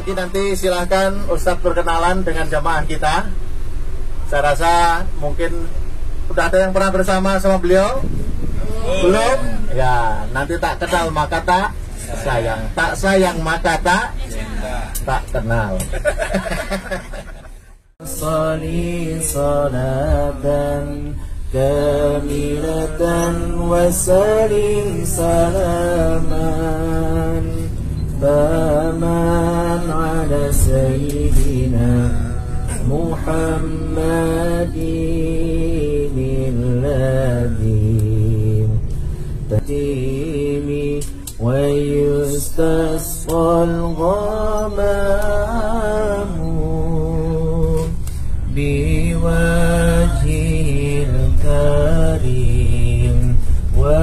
lagi, nanti silahkan Ustadz berkenalan dengan jamaah kita. Saya rasa mungkin udah ada yang pernah bersama sama beliau? Belum? Ya, nanti tak kenal maka tak sayang, tak sayang maka tak kenal. Salli salatan kamilatan wa salim salaman taman ala sayyidina Muhammadin alladhi tatimi wa yustasqal ghamamu biwajhil karim wa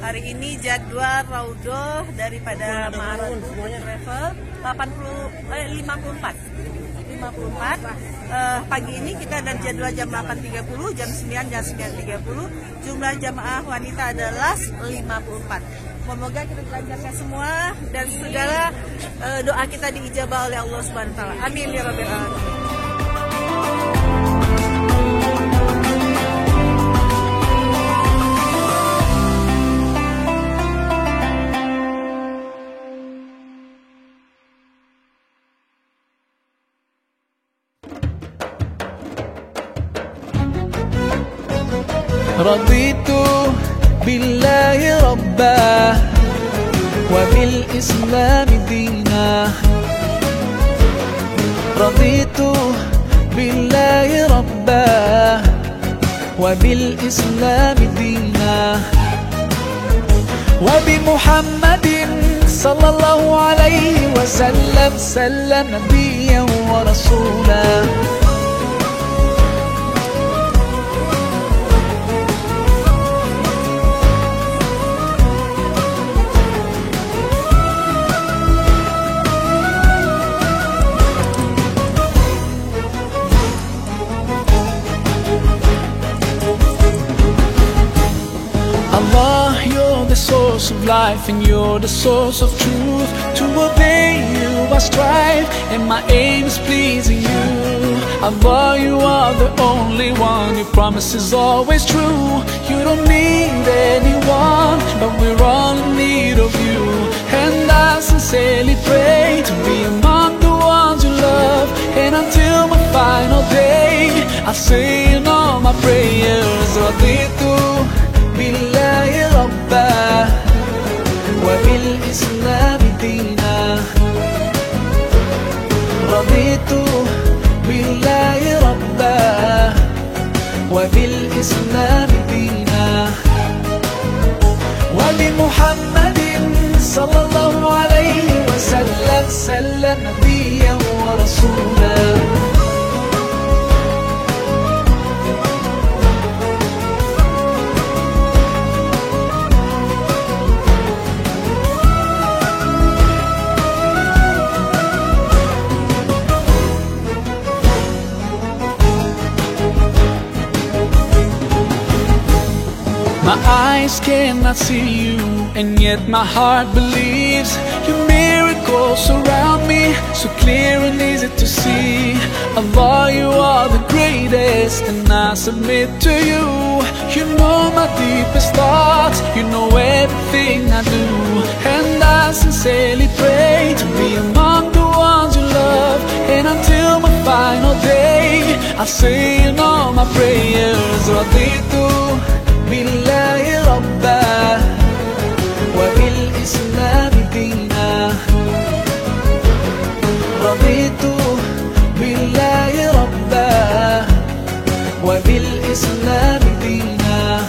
Hari ini jadwal Raudhoh daripada Ma'ruf Travel 54. Pagi ini kita ada jadwal jam 8.30, jam 9, jam 9.30. Jumlah jamaah wanita adalah 54. Semoga kita dilancarkan semua dan segala doa kita diijabah oleh Allah Subhanahu wa taala. Amin ya rabbal alamin. رضيت بالله ربا وبالإسلام دينا رضيت بالله ربا وبالإسلام دينا وبمحمد صلى الله عليه وسلم سلم نبيا ورسولا Allah, you're the source of life and you're the source of truth. To obey you I strive and my aim is pleasing you. Allah, you are the only one. Your promise is always true. You don't need anyone, but we're all in need of you. And I sincerely pray to be among the ones you love. And until my final day, I'll say in all my prayers, Raditu billahi rabbah wa bil islami dina. Raditu billahi rabbah wa bil islami dina wa bi Muhammadin sallallahu alaihi wasallam sallam nabiyyan wa rasulah. My eyes cannot see you, and yet my heart believes. Your miracles surround me, so clear and easy to see. Allah, you are the greatest, and I submit to you. You know my deepest thoughts, you know everything I do. And I sincerely pray to be among the ones you love. And until my final day, I'll say in all my prayers, Raditu billahi rabbah wa bil islami dina. Raditu billahi rabbah wa bil islami dina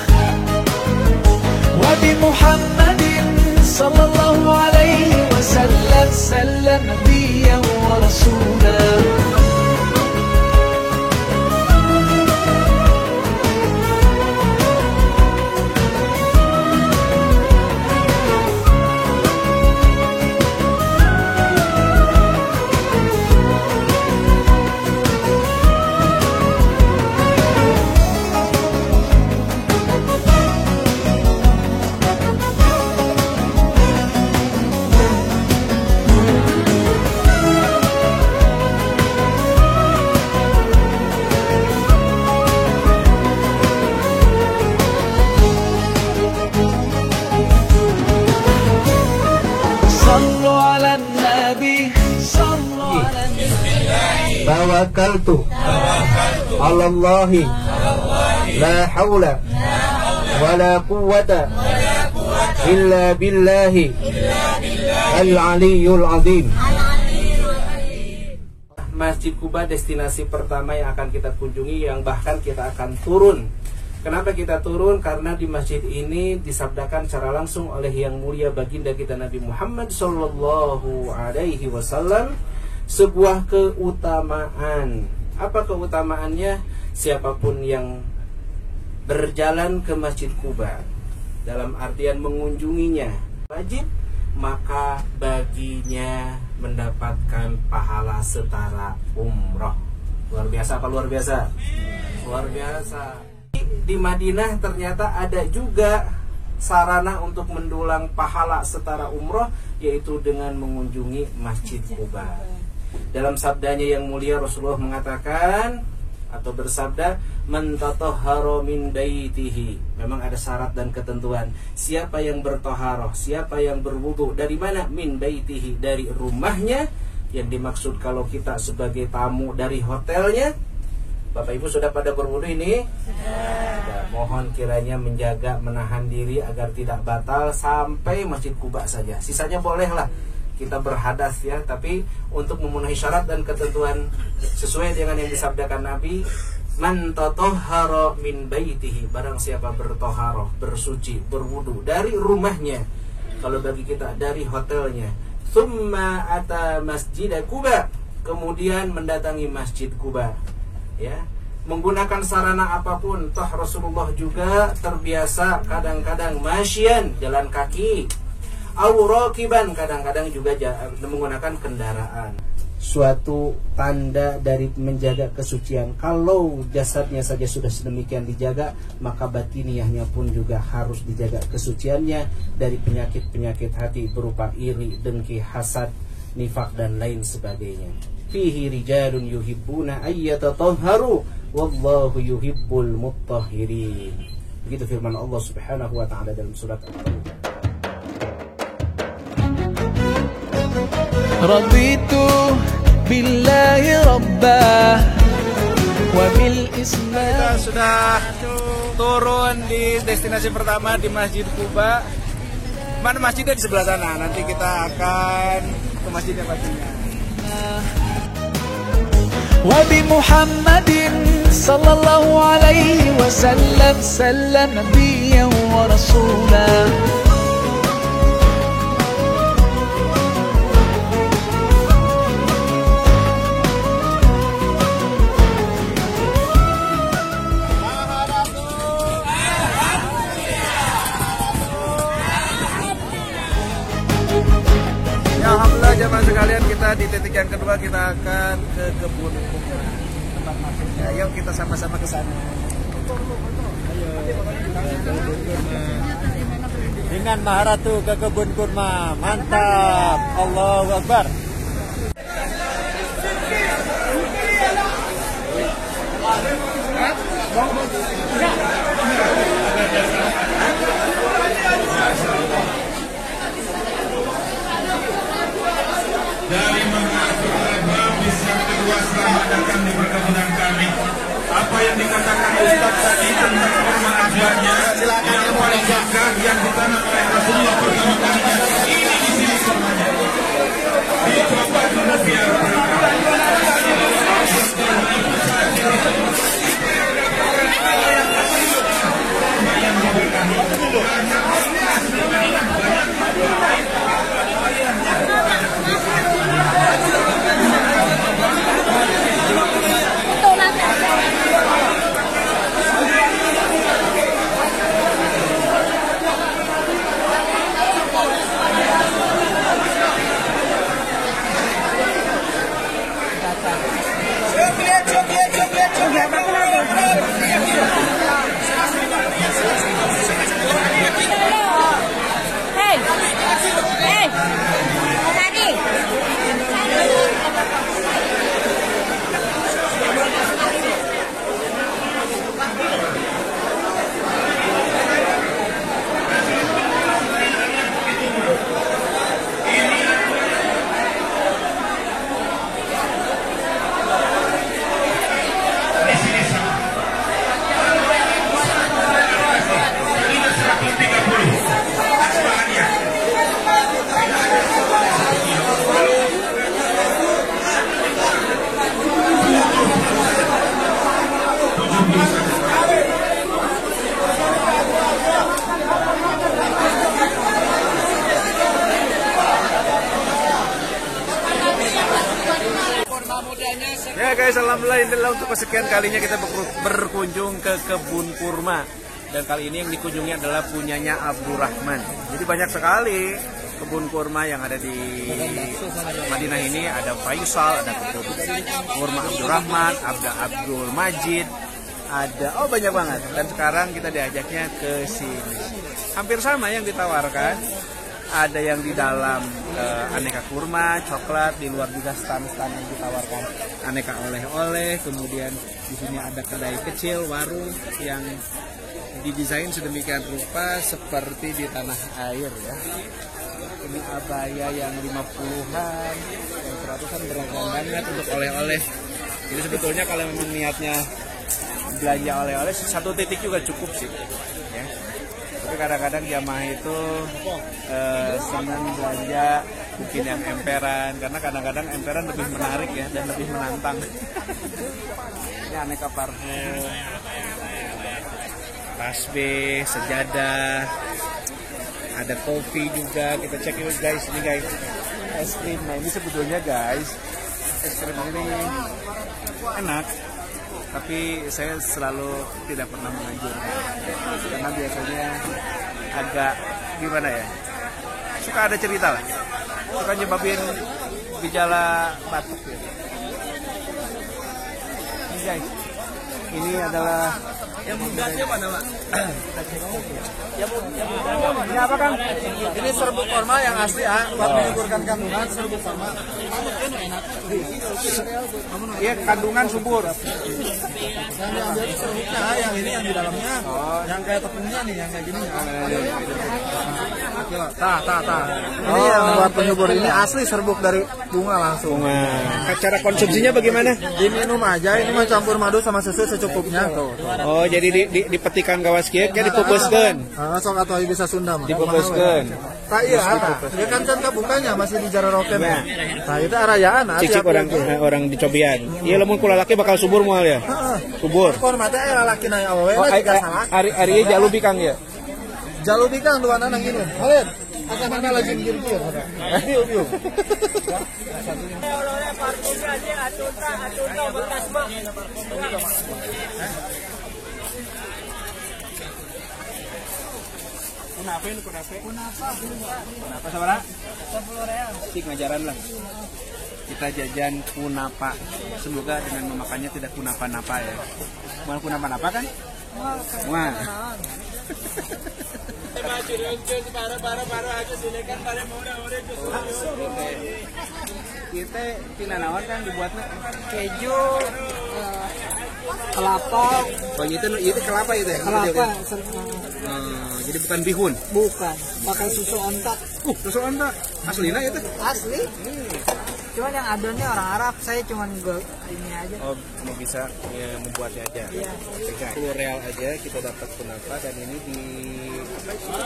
wa bi Muhammadin sallallahu alaihi wasallam sallam nabiyyan wa rasulah. Tawakkaltu ala Allahi la hawla wa la quwwata illa billahi al-aliyyul azim. Masjid Quba destinasi pertama yang akan kita kunjungi, yang bahkan kita akan turun. Kenapa kita turun? Karena di masjid ini disabdakan secara langsung oleh yang mulia baginda kita Nabi Muhammad sallallahu alaihi wasallam sebuah keutamaan. Apa keutamaannya? Siapapun yang berjalan ke Masjid Quba dalam artian mengunjunginya wajib, maka baginya mendapatkan pahala setara umroh. Luar biasa apa luar biasa? Luar biasa. Di Madinah ternyata ada juga sarana untuk mendulang pahala setara umroh, yaitu dengan mengunjungi Masjid Quba. Dalam sabdanya yang mulia Rasulullah mengatakan atau bersabda, man tatahhara min baitihi. Memang ada syarat dan ketentuan. Siapa yang bertoharoh, siapa yang berwudu, dari mana? Min baitihi, dari rumahnya. Yang dimaksud kalau kita sebagai tamu dari hotelnya. Bapak Ibu sudah pada berwudu ini? Ya, mohon kiranya menjaga, menahan diri agar tidak batal sampai Masjid Quba saja. Sisanya bolehlah kita berhadas ya, tapi untuk memenuhi syarat dan ketentuan sesuai dengan yang disabdakan Nabi, man tatahhara min baitihi, barang siapa bertoharoh, bersuci, berwudu dari rumahnya. Kalau bagi kita dari hotelnya. Tsumma ata Masjid Quba, kemudian mendatangi Masjid Quba. Ya, menggunakan sarana apapun. Toh Rasulullah juga terbiasa kadang-kadang masyian, jalan kaki, awrakiban, kadang-kadang juga menggunakan kendaraan. Suatu tanda dari menjaga kesucian. Kalau jasadnya saja sudah sedemikian dijaga, maka batiniahnya pun juga harus dijaga kesuciannya dari penyakit-penyakit hati berupa iri, dengki, hasad, nifak dan lain sebagainya. Fihi rijalun yuhibbuna ayyatatahharu wallahu yuhibbul mutahhirin. Begitu firman Allah Subhanahu wa taala dalam surat Al-Taubah. Raditu billahi rabbah wa bil islam. Kita sudah turun di destinasi pertama di Masjid Quba. Mana masjidnya? Di sebelah sana. Nanti kita akan ke masjidnya pastinya. Wa bi Muhammadin sallallahu alaihi wasallam sallam nabiyyan wa rasulah. Alhamdulillah jemaah sekalian, kita di titik yang kedua, kita akan ke kebun kurma. Tempat maksudnya, yuk kita sama-sama ke sana. Dengan Maharatu ke kebun kurma. Mantap. Allahu Akbar. Dari mengatur habis yang kedua setelah mengadakan di perkebunan kami. Apa yang dikatakan Ustaz tadi tentang kurma ajwanya yang paling gagah yang ditanam oleh Rasulullah pertama kalinya. Ini di sini kurmanya. Dicoba dulu biar ya guys, alhamdulillah inilah untuk kesekian kalinya kita berkunjung ke kebun kurma. Dan kali ini yang dikunjungi adalah punyanya Abdurrahman. Jadi banyak sekali kebun kurma yang ada di Madinah ini. Ada Faisal, ada kebun kurma Abdurrahman, ada Abdul Majid, ada banyak banget. Dan sekarang kita diajaknya ke sini. Hampir sama yang ditawarkan. Ada yang di dalam aneka kurma, coklat, di luar juga stand-stand yang ditawarkan aneka oleh-oleh. Kemudian di sini ada kedai kecil, warung yang didesain sedemikian rupa seperti di tanah air ya. Ini abaya yang 50-an, yang 100-an beragam banget untuk oleh-oleh. Jadi sebetulnya kalau memang niatnya belanja oleh-oleh, satu titik juga cukup sih ya. Tapi kadang-kadang jamaah itu senang belanja mungkin yang emperan, karena kadang-kadang emperan lebih menarik ya dan lebih menantang. Ini aneka parfum, tasbih, sejadah, ada kopi juga. Kita cek yuk guys, ini guys es krim. Nah ini sebetulnya guys, es krim ini enak, tapi saya selalu tidak pernah menganjurkan karena biasanya agak gimana ya, suka ada cerita lah, suka nyebabin gejala batuk ya. Ini guys, ini adalah Yang mudanya mana, Pak? Ini apa, Kang? Ini serbuk korma yang asli buat menyuburkan kandungan serbuk korma. Iya, kandungan subur. Yang diambil itu serbuknya, yang ini yang di dalamnya. Yang kayak tepungnya nih, yang kayak gini. Ini yang buat penyubur ini asli serbuk dari bunga langsung. Cara konsumsinya bagaimana? Diminum aja, ini mah campur madu sama susu secukupnya tuh. Oh, jadi dipetikan gawas kieu nya dipupuskeun. Sok atau bisa Sunda mah. Dipupuskeun. Tah iya, dia kan kabukanya masih di jarorokeun. Nah, itu arayaan. Cicik orang di cobian. Ieu lamun ku lalaki bakal subur moal ya. Subur. Kon mah teh lalaki na awewe salah. Ari jalubi Kang ya. Jalubi Kang duana nang ngineun. Halid, asa mana lagi ngir-ngir. Biu-biu. Kunapa sabaraha? 10 real. Cik ngajaran lah. Kita jajan kunapa. Semoga dengan memakannya tidak kunapa-napa ya. Mau kunapa-napa kan? Wah. Kita tina naon kan dibuatnya keju, kelapa. Oh itu kelapa itu ya? Kelapa. Jadi bukan bihun? Bukan, pakai susu ontak. Susu ontak? Aslina itu? Asli. Cuman yang adonnya orang Arab, saya cuman ini aja. Oh, mau bisa ya, membuatnya aja. Iya. 10 real aja kita dapat kunapa dan ini di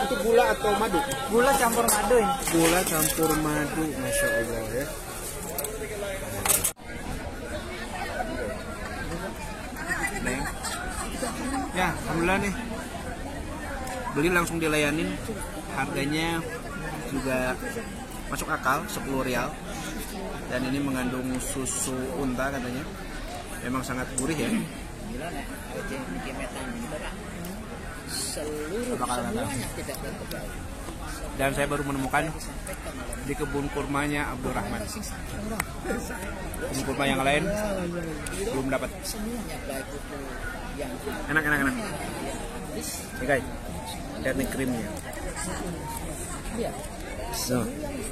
itu gula atau madu? Gula campur madu ini. Gula campur madu, masya Allah ya. Neng. Ya, alhamdulillah nih. Beli langsung dilayanin, harganya juga masuk akal, 10 real. Dan ini mengandung susu unta katanya. Memang sangat gurih ya. Dan saya baru menemukan di kebun kurmanya Abdurrahman. Kebun kurma yang lain belum dapat. Enak. Oke guys, lihat nih krimnya.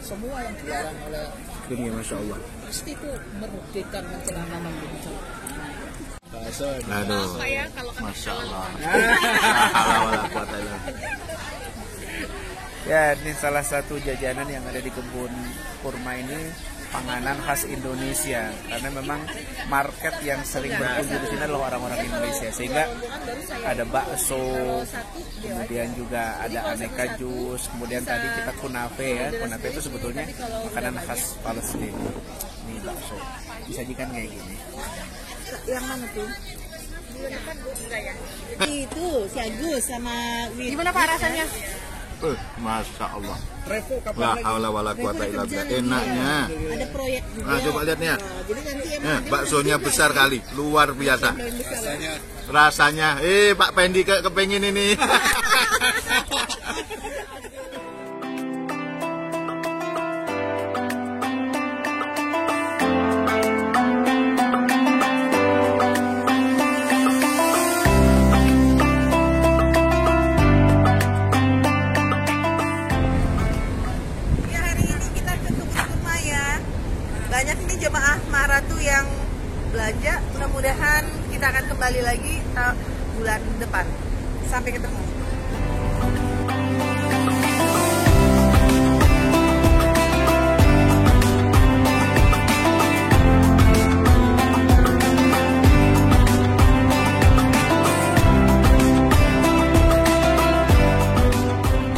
Semua yang dilarang oleh Krimnya masya Allah. pasti itu merugikan penanganan begitu. Aduh. Masya Allah. Ya, ini salah satu jajanan yang ada di kebun kurma ini, panganan khas Indonesia. Karena memang market yang sering berkunjung di sini adalah orang-orang Indonesia. Sehingga ada bakso, kemudian juga ada aneka jus, kemudian tadi kita kunafe ya. Kunafe itu sebetulnya makanan khas Palestina. Ini bakso, disajikan kayak gini. Yang mana tuh? Itu si Agus sama gimana Pak rasanya? Masya Allah. Revo kapan La lagi? haula wala quwata illa billah. Enaknya. Ada proyek juga. Nah, coba lihat nih ya. Jadi nanti emang Baksonya besar kali, luar biasa. Rasanya, Pak Pendi kepengin ini. ya hari ini kita ke kebun kurma ya. Banyak ini jemaah Maharatu yang belanja. Mudah-mudahan kita akan kembali lagi bulan depan. Sampai ketemu.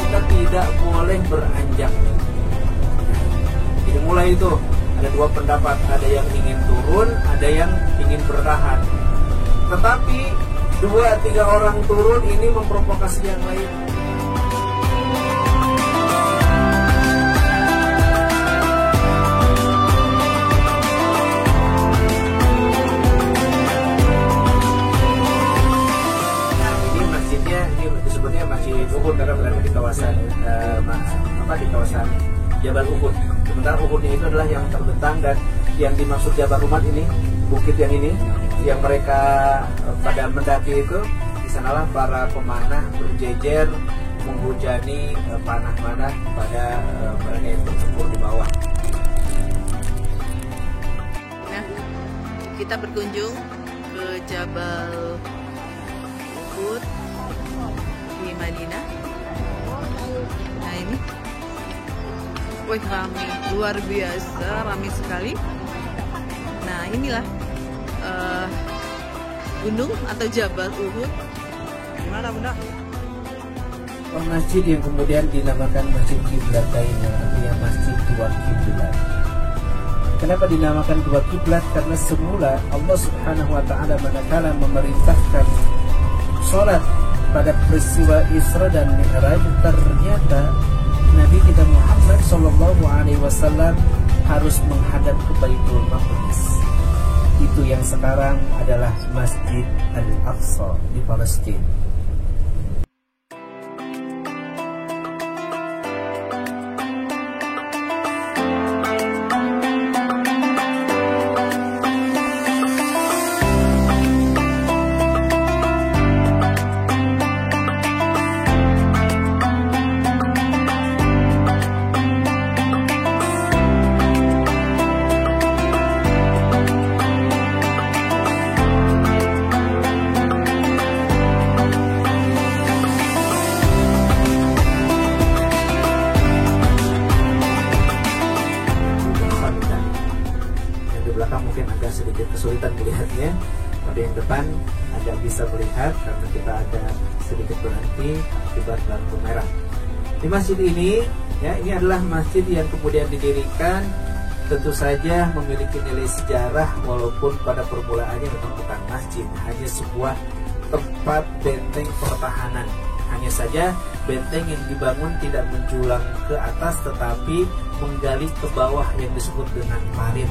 Kita tidak boleh beranjak. Jadi mulai itu ada dua pendapat, ada yang ingin turun, ada yang ingin bertahan. Tetapi 2-3 orang turun ini memprovokasi yang lain. Ini masjidnya, ini disebutnya Masjid Uhud karena berada di kawasan di kawasan Jabal Uhud. Sementara Uhudnya itu adalah yang terbentang, dan yang dimaksud Jabal Rumah ini, bukit yang ini, yang mereka pada mendaki itu sanalah para pemanah berjejer menghujani panah-panah pada mereka yang bertempur di bawah. Nah, kita berkunjung ke Jabal Uhud di Madinah. Nah ini, wih ramai, luar biasa, ramai sekali. Nah inilah gunung atau Jabal Uhud. Gimana Bunda? Masjid yang kemudian dinamakan Masjid Qiblatain, artinya Masjid Dua Kiblat. Kenapa dinamakan Dua Kiblat? Karena semula Allah Subhanahu wa Ta'ala manakala memerintahkan sholat pada peristiwa Isra dan Mi'raj, ternyata Nabi kita Muhammad SAW harus menghadap ke Baitul Maqdis. Itu yang sekarang adalah Masjid Al-Aqsa di Palestina. Mungkin agak sedikit kesulitan melihatnya, tapi yang depan agak bisa melihat karena kita ada sedikit berhenti akibat lampu merah. Di masjid ini, ya, ini adalah masjid yang kemudian didirikan, tentu saja memiliki nilai sejarah walaupun pada permulaannya memang bukan masjid, hanya sebuah tempat benteng pertahanan. Hanya saja benteng yang dibangun tidak menjulang ke atas tetapi menggali ke bawah yang disebut dengan parit.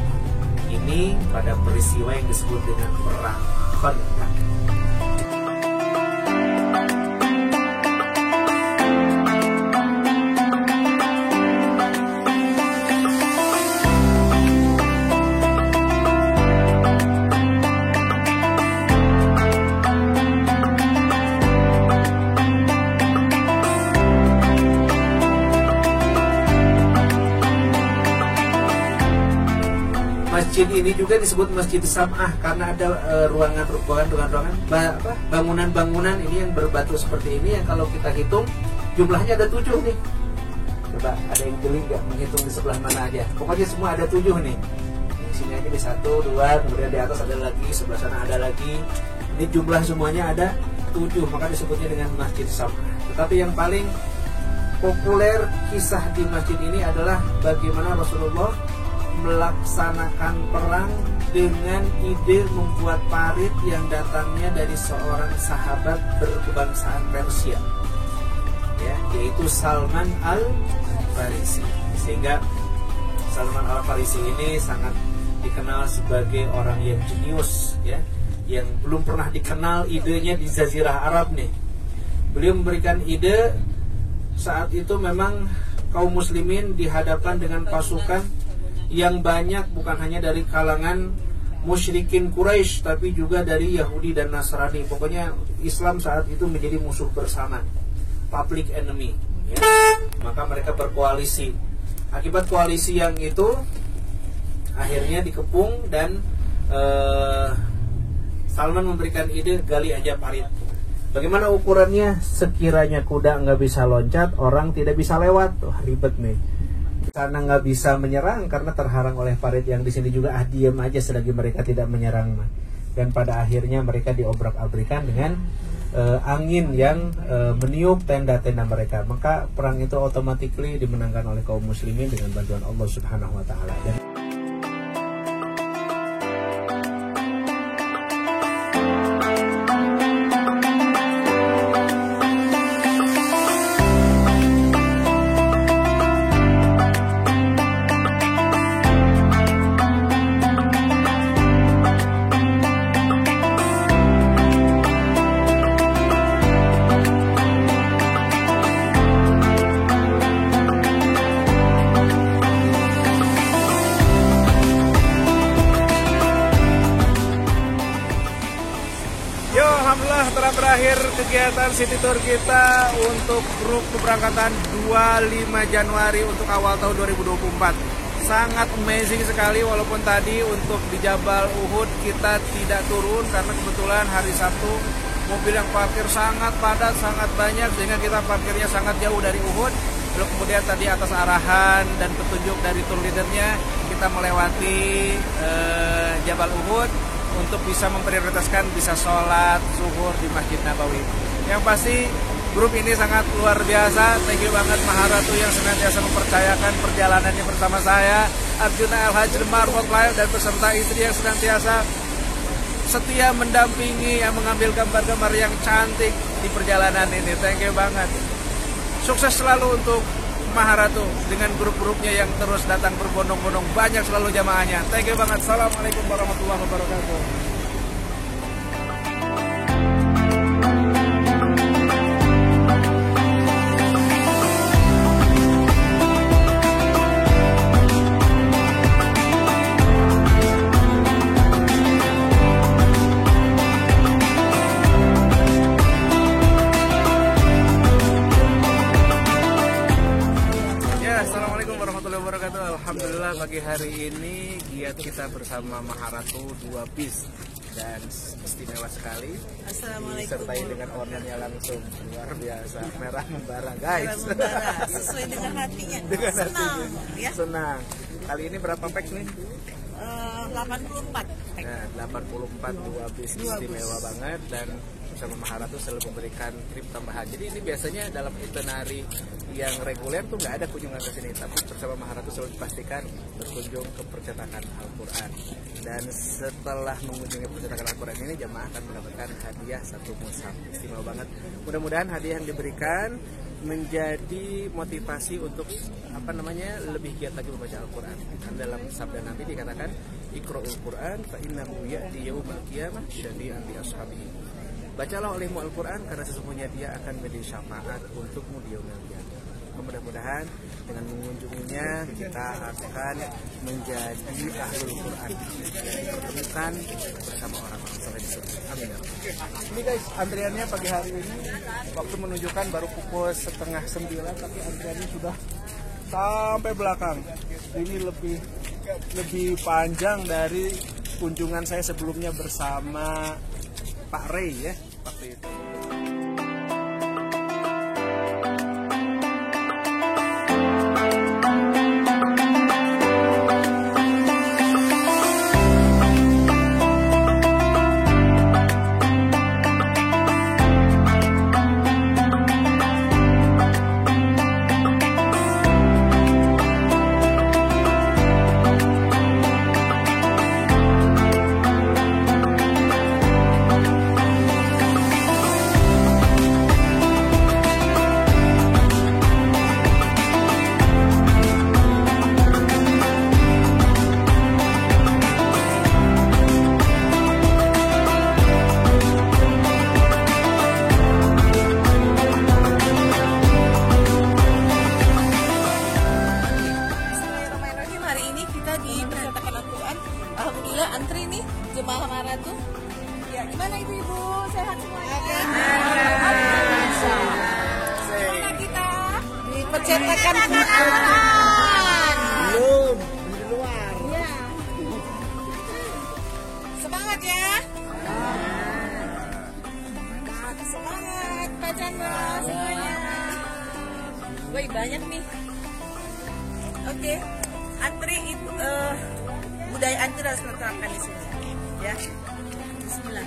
Ini pada peristiwa yang disebut dengan perang Khandaq. Masjid ini juga disebut Masjid Sam'ah karena ada bangunan-bangunan ini yang berbatu seperti ini yang kalau kita hitung jumlahnya ada 7 nih. Coba ada yang jeli nggak menghitung di sebelah mana aja? Pokoknya semua ada 7 nih. Di sini aja di 1, 2, kemudian di atas ada lagi, sebelah sana ada lagi. Ini jumlah semuanya ada 7, maka disebutnya dengan Masjid Sam'ah. Tetapi yang paling populer kisah di masjid ini adalah bagaimana Rasulullah melaksanakan perang dengan ide membuat parit yang datangnya dari seorang sahabat berkebangsaan Persia, ya, yaitu Salman Al-Farisi. Sehingga Salman Al-Farisi ini sangat dikenal sebagai orang yang jenius, ya, yang belum pernah dikenal idenya di Jazirah Arab nih. Beliau memberikan ide saat itu memang kaum muslimin dihadapkan dengan pasukan yang banyak, bukan hanya dari kalangan musyrikin Quraisy tapi juga dari Yahudi dan Nasrani. Pokoknya Islam saat itu menjadi musuh bersama, public enemy, ya. Maka mereka berkoalisi. Akibat koalisi yang itu akhirnya dikepung dan Salman memberikan ide gali aja parit. Bagaimana ukurannya? Sekiranya kuda nggak bisa loncat, orang tidak bisa lewat. Wah, ribet nih. Sana nggak bisa menyerang karena terhalang oleh parit yang di sini juga. Diam aja selagi mereka tidak menyerang. Dan pada akhirnya mereka diobrak-abrikan dengan angin yang meniup tenda-tenda mereka. Maka perang itu otomatis dimenangkan oleh kaum muslimin dengan bantuan Allah Subhanahu wa Ta'ala. telah berakhir kegiatan City Tour kita untuk grup keberangkatan 25 Januari untuk awal tahun 2024. Sangat amazing sekali, walaupun tadi untuk di Jabal Uhud kita tidak turun karena kebetulan hari Sabtu mobil yang parkir sangat padat, sangat banyak, sehingga kita parkirnya sangat jauh dari Uhud. Lalu kemudian tadi atas arahan dan petunjuk dari tour leadernya kita melewati Jabal Uhud untuk bisa memprioritaskan bisa sholat zuhur di Masjid Nabawi. Yang pasti grup ini sangat luar biasa. Thank you banget Maharatu yang senantiasa mempercayakan perjalanannya bersama saya, Arjuna Al-Hajj Lemar Hotline, dan beserta istri yang senantiasa setia mendampingi, yang mengambil gambar-gambar yang cantik di perjalanan ini. Thank you banget. Sukses selalu untuk Maharatu dengan grup-grupnya yang terus datang berbondong-bondong, banyak selalu jamaahnya. Thank you banget. Assalamualaikum warahmatullahi wabarakatuh. Alhamdulillah pagi hari ini giat kita bersama Maharatu 2 bis dan istimewa sekali. Assalamualaikum. Disertai dengan ownernya langsung luar biasa, merah membara guys. Merah membara, sesuai dengan hatinya. Dengan senang, hatinya. ya. Senang. Kali ini berapa pack nih? 84. Nah, 84 2 bis istimewa banget, dan bersama Maharatu selalu memberikan trip tambahan. Jadi ini biasanya dalam itinerary yang reguler tuh nggak ada kunjungan ke sini, tapi bersama Maharatu selalu dipastikan berkunjung ke percetakan Al-Quran. Dan setelah mengunjungi percetakan Al-Quran ini, jamaah akan mendapatkan hadiah 1 mushaf. Istimewa banget. Mudah-mudahan hadiah yang diberikan menjadi motivasi untuk lebih giat lagi membaca Al-Quran. Kan dalam sabda Nabi dikatakan, Iqra'ul Quran fa innahu ya'ti yaumal qiyamah syafi'an li ashabihi. Bacalah olehmu Al-Quran karena sesungguhnya dia akan menjadi syafaat untukmu di yaumil qiyamah. Mudah-mudahan dengan mengunjunginya kita akan menjadi ahlul Quran, dipertemukan bersama orang-orang saleh di surga. Amin. Ini guys, antriannya pagi hari ini waktu menunjukkan baru pukul 8:30, tapi antriannya sudah sampai belakang. Ini lebih panjang dari kunjungan saya sebelumnya bersama Pak Ray ya waktu itu. Percetakan Al-Quran. Belum, di luar. Ya. Semangat ya. Semangat Pak Chandra semuanya. Woi, banyak nih. Oke. Antri itu budaya antri harus diterapkan di sini. Ya. Bismillah.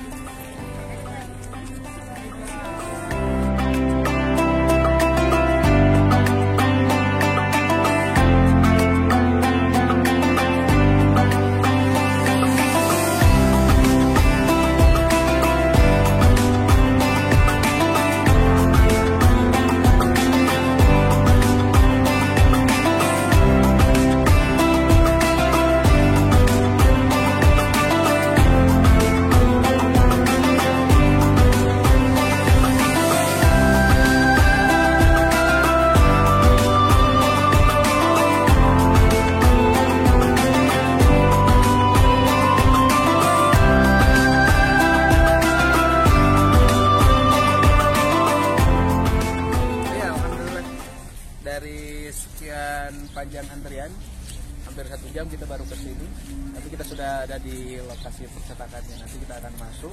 jam kita baru ke sini, tapi kita sudah ada di lokasi percetakannya. Nanti kita akan masuk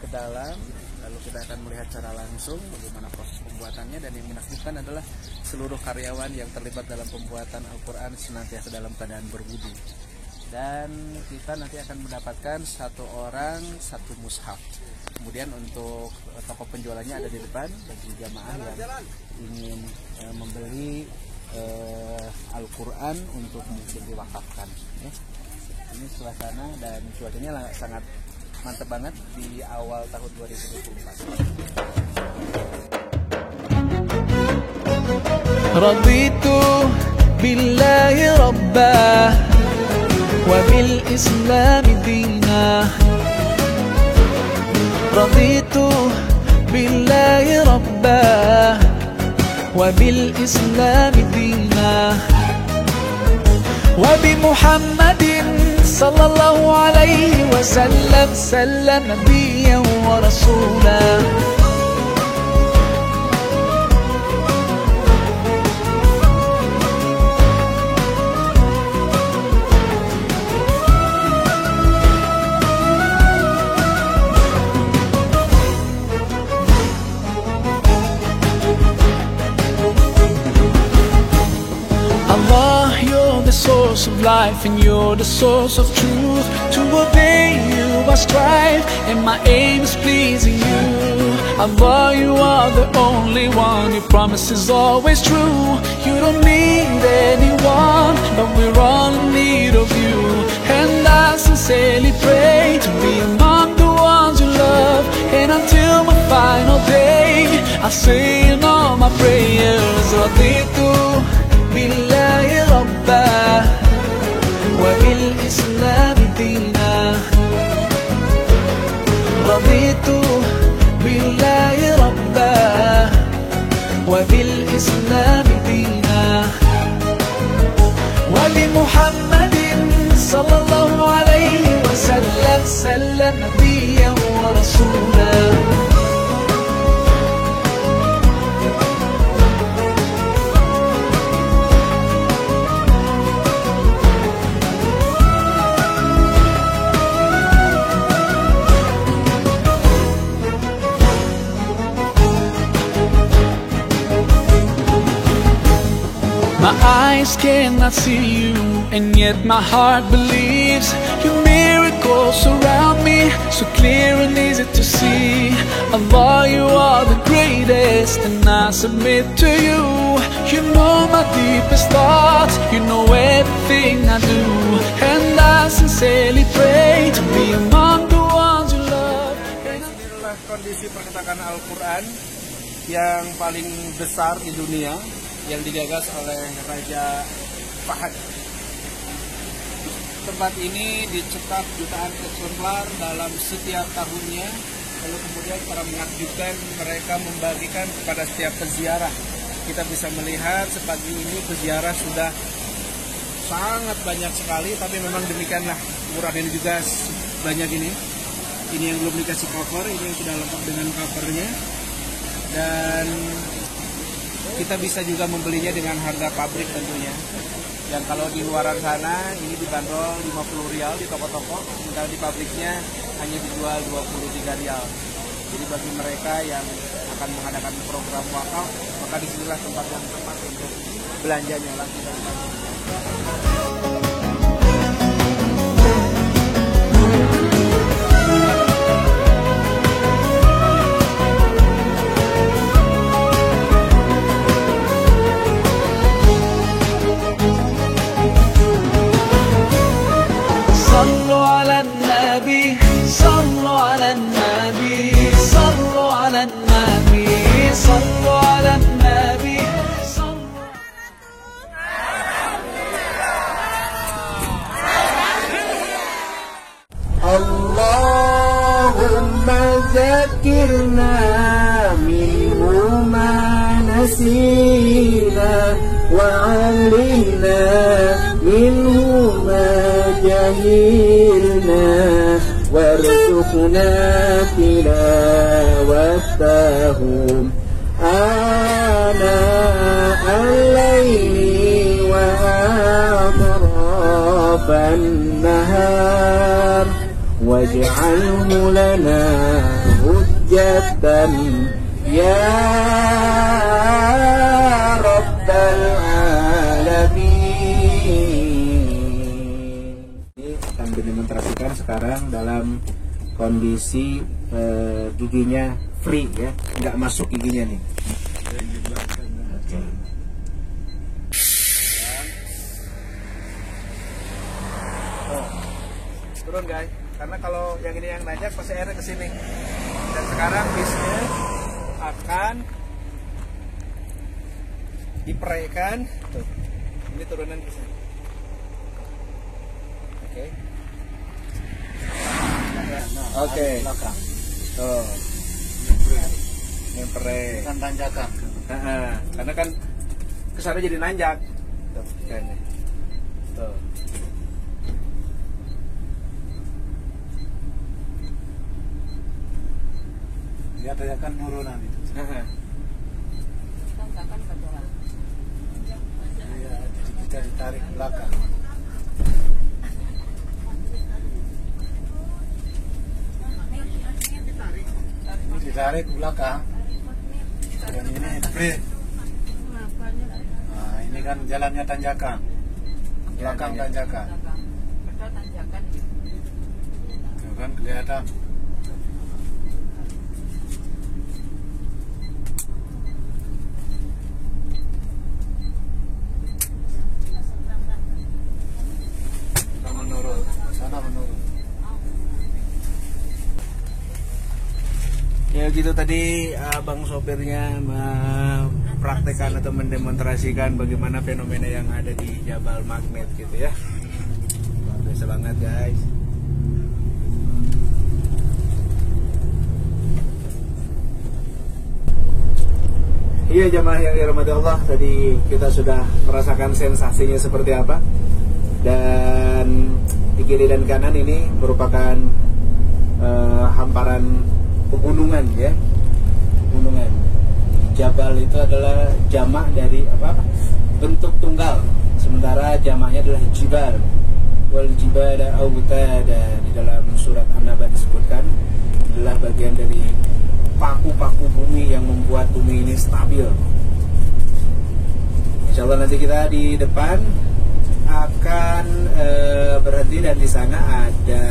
ke dalam, lalu kita akan melihat secara langsung bagaimana proses pembuatannya, dan yang menakjubkan adalah seluruh karyawan yang terlibat dalam pembuatan Al-Quran senantiasa dalam keadaan berwudu. Dan kita nanti akan mendapatkan satu orang satu mushaf. Kemudian untuk toko penjualannya ada di depan bagi jamaah yang ingin membeli Al-Quran untuk mungkin diwakafkan. Ini suasana dan cuacanya sangat mantap banget di awal tahun 2024. Raditu billahi rabbah wa bil islam dinah. Raditu billahi rabbah wa bil islam dinah wa bi Muhammadin sallallahu alaihi wasallam sallam nabiyyan wa rasulah. Source of life and you're the source of truth. To obey you I strive and my aim is pleasing you. Allah, you are the only one, your promise is always true. You don't need anyone, but we're all in need of you. And I sincerely pray to be among the ones you love, and until my final day I say in all my prayers, Raditu billahi rabbah wa bil islam dinah. Raditu billahi rabbah wa bil islam dinah wa bi Muhammadin sallallahu alaihi wasallam sallam nabiyyan wa rasulah. My eyes cannot see you, and yet my heart believes your miracles surround me, so clear and easy to see. Allah, you are the greatest, and I submit to you. You know my deepest thoughts, you know everything I do, and I sincerely pray to be among the ones you love. Inilah kondisi percetakan Al-Quran yang paling besar di dunia, yang digagas oleh Raja Fahad. Tempat ini dicetak jutaan eksemplar dalam setiap tahunnya. Lalu kemudian para menakjubkan, mereka membagikan kepada setiap peziarah. Kita bisa melihat sepagi ini peziarah sudah sangat banyak sekali, tapi memang demikianlah Quran ini juga banyak ini. Ini yang belum dikasih cover, ini yang sudah lengkap dengan covernya. Dan kita bisa juga membelinya dengan harga pabrik tentunya. Dan kalau di luaran sana ini dibanderol 50 rial di toko-toko, sementara di pabriknya hanya dijual 23 rial. Jadi bagi mereka yang akan mengadakan program wakaf, maka disinilah tempat yang tepat untuk belanjanya langsung. Allahumma zakirna minhu ma nasina wa alimna minhu ma jahilna warzuqna tilawatahu ana al-layli wa atraf أطراف النهار واجعله لنا حجة يا رب العالمين. Ini akan didemonstrasikan sekarang dalam kondisi giginya free ya, nggak masuk giginya nih. Turun guys, karena kalau yang ini yang nanjak pasti airnya ke sini. Dan sekarang bisnya akan diperaikan. Tuh, ini turunan ke sini. Oke. Oke. Tuh. Ini perek. Kan tanjakan. Karena kan kesana jadi nanjak. Tuh, kayaknya. Tuh. Dia tanjakan nurunan itu. Iya, jadi kita ditarik ke belakang. Ini ditarik ke belakang. Dan ini free. Nah, ini kan jalannya tanjakan. Belakang tanjakan. Tuh kan kelihatan. Ya gitu tadi abang sopirnya mempraktekkan atau mendemonstrasikan bagaimana fenomena yang ada di Jabal Magnet gitu ya. Luar biasa banget guys. Iya jamaah yang dirahmati Allah, tadi kita sudah merasakan sensasinya seperti apa. Dan di kiri dan kanan ini merupakan hamparan pegunungan ya, pegunungan. Jabal itu adalah jamak dari apa? Bentuk tunggal. Sementara jamaknya adalah jibal. Wal jibala autada, di dalam surat An-Naba disebutkan adalah bagian dari paku-paku bumi yang membuat bumi ini stabil. Insyaallah nanti kita di depan akan berhenti dan di sana ada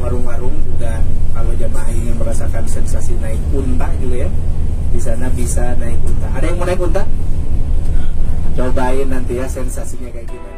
warung-warung juga. Kalau jamaah ingin merasakan sensasi naik unta juga ya, di sana bisa naik unta. Ada yang mau naik unta? Cobain nanti ya sensasinya kayak gimana.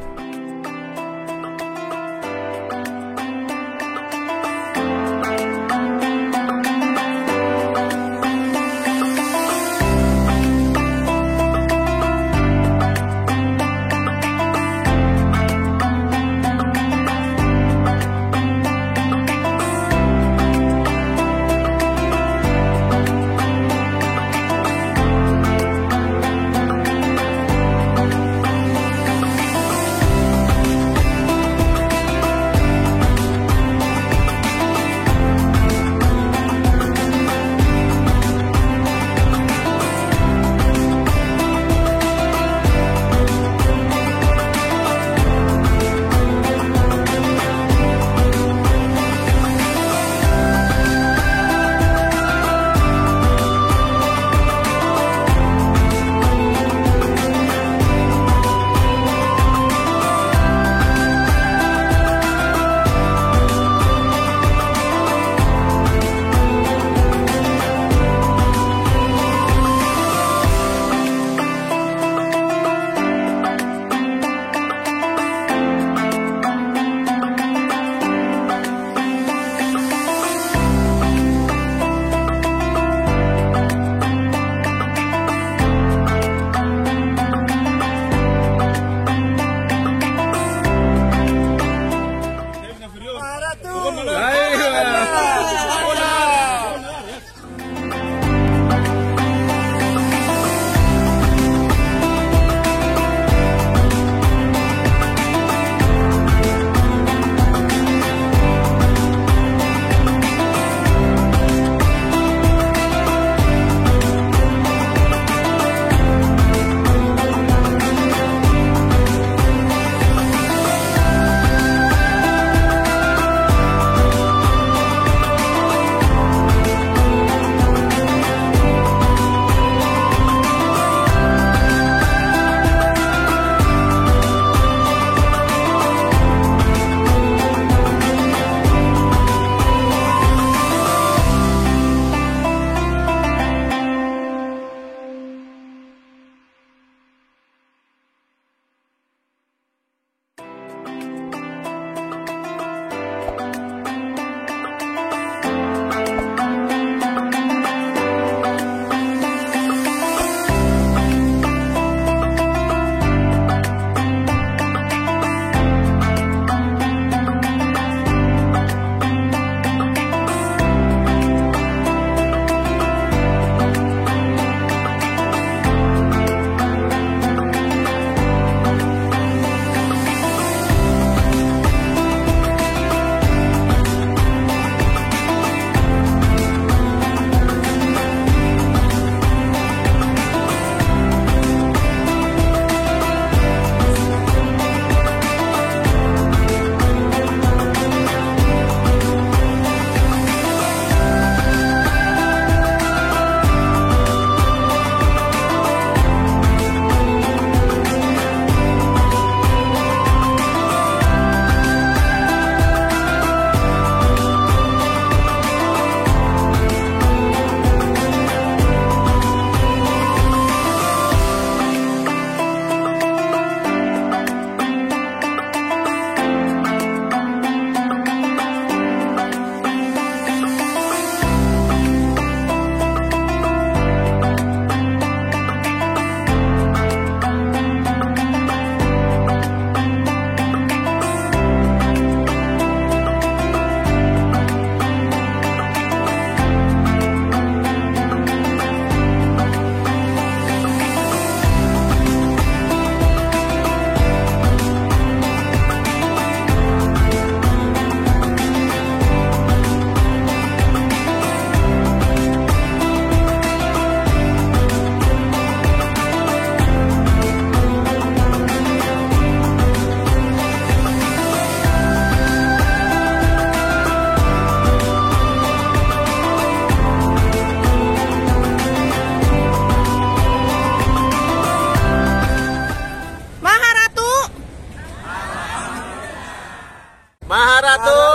Maharatu